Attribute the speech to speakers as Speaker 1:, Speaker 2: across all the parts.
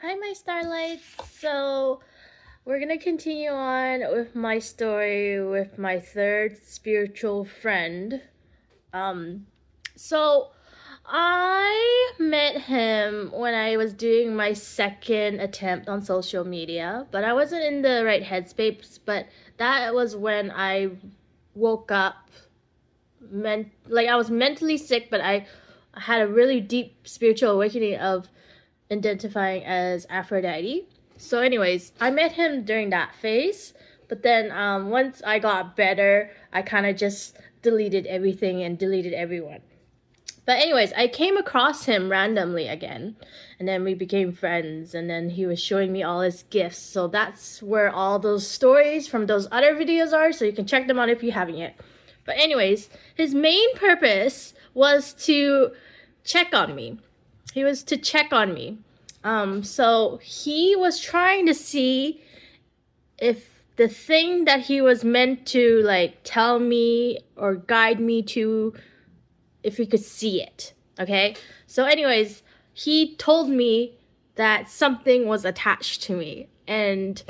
Speaker 1: Hi, my starlights. So, we're gonna continue on with my story with my third spiritual friend. Um, so I met him when I was doing my second attempt on social media, but I wasn't in the right headspace. But that was when I woke up, I was mentally sick, but I had a really deep spiritual awakening of identifying as Aphrodite. So, anyways, I met him during that phase, but then once I got better, I kind of just deleted everything and deleted everyone. But anyways, I came across him randomly again, and then we became friends, and then he was showing me all his gifts. So that's where all those stories from those other videos are, so you can check them out if you haven't yet. But anyways, his main purpose was to check on me. He was to check on me. So he was trying to see if the thing that he was meant to like tell me or guide me to, if he could see it. Okay. So anyways, he told me that something was attached to me, and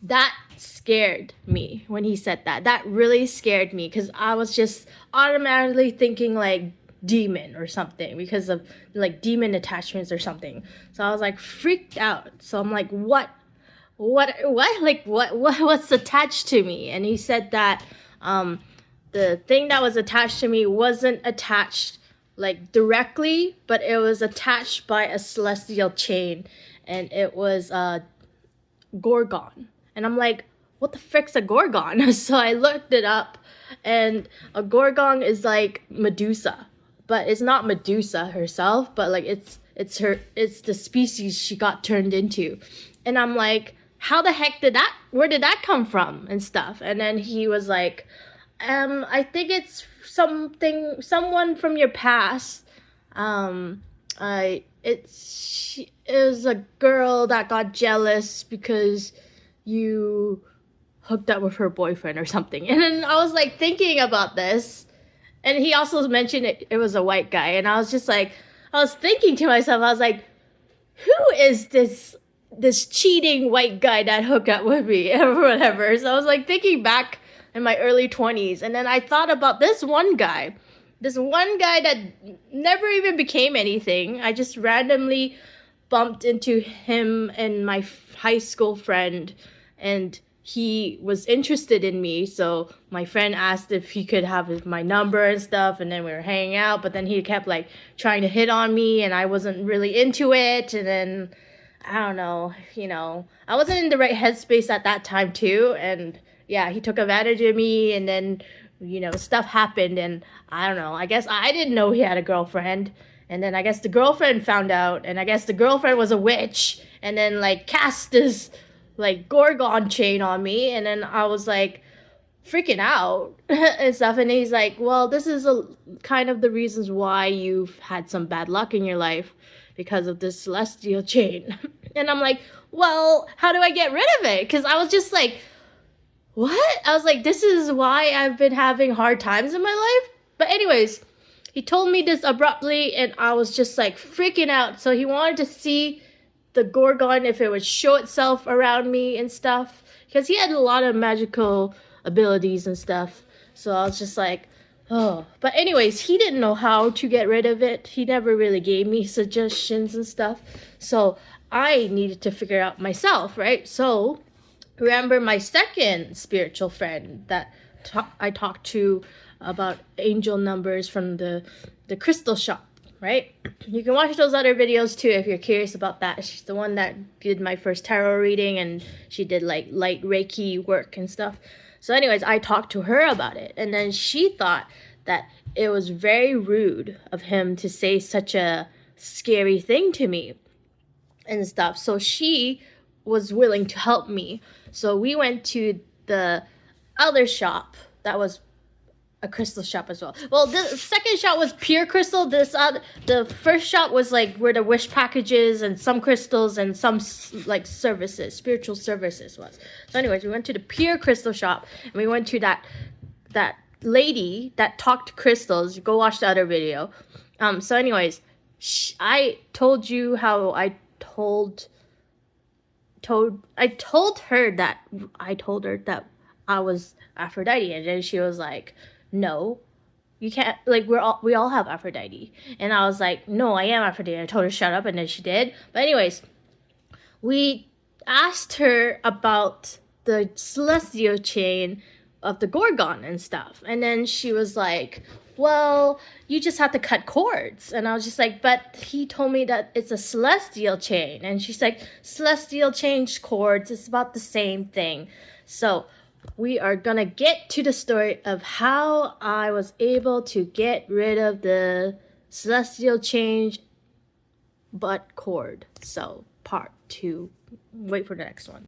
Speaker 1: that scared me when he said that. That really scared me because I was just automatically thinking like demon or something because of like demon attachments or something. So I was like freaked out. So I'm like, what's attached to me? And he said that the thing that was attached to me wasn't attached like directly, but it was attached by a celestial chain, and it was Gorgon. And I'm like, what the frick's a Gorgon? So I looked it up, and a Gorgon is like Medusa, but it's not Medusa herself, but like it's the species she got turned into. And I'm like, how the heck where did that come from and stuff? And then he was like, I think it's someone from your past. It was a girl that got jealous because you hooked up with her boyfriend or something. And then I was like thinking about this, and he also mentioned it was a white guy, and I was just like, I was thinking to myself, I was like, who is this cheating white guy that hooked up with me or whatever? So I was like thinking back in my early 20s, and then I thought about this one guy that never even became anything. I just randomly bumped into him and my high school friend, and he was interested in me. So my friend asked if he could have my number and stuff, and then we were hanging out, but then he kept like trying to hit on me, and I wasn't really into it. And then I don't know, I wasn't in the right headspace at that time too. And yeah, he took advantage of me, and then stuff happened, and I don't know, I guess I didn't know he had a girlfriend, and then I guess the girlfriend found out, and I guess the girlfriend was a witch, and then like cast this like Gorgon chain on me, and then I was like freaking out and stuff. And he's like, well, this is a kind of the reasons why you've had some bad luck in your life, because of this celestial chain. And I'm like, well, how do I get rid of it? Because I was just like, what? I was like, this is why I've been having hard times in my life? But anyways, he told me this abruptly, and I was just like freaking out. So he wanted to see the Gorgon, if it would show itself around me and stuff, because he had a lot of magical abilities and stuff. So I was just like, oh. But anyways, he didn't know how to get rid of it. He never really gave me suggestions and stuff. So I needed to figure out myself, right? So remember my second spiritual friend that I talked to about angel numbers from the crystal shop, right? You can watch those other videos too if you're curious about that. She's the one that did my first tarot reading, and she did like light Reiki work and stuff. So anyways, I talked to her about it, and then she thought that it was very rude of him to say such a scary thing to me and stuff. So she was willing to help me. So we went to the other shop that was a crystal shop as well. Well, the second shop was pure crystal. The first shop was like where the wish packages and some crystals and some like services, spiritual services was. So anyways, we went to the pure crystal shop, and we went to that lady that talked crystals. Go watch the other video. So anyways, I told you how I told told her that I was Aphrodite, and then she was like, no, you can't, like, we all have Aphrodite. And I was like, no, I am Aphrodite. I told her shut up, and then she did. But anyways, we asked her about the celestial chain of the Gorgon and stuff, and then she was like, well, you just have to cut cords. And I was just like, but he told me that it's a celestial chain. And she's like, celestial chain cords, it's about the same thing. So we are gonna get to the story of how I was able to get rid of the celestial chain butt cord. So part 2. Wait for the next one.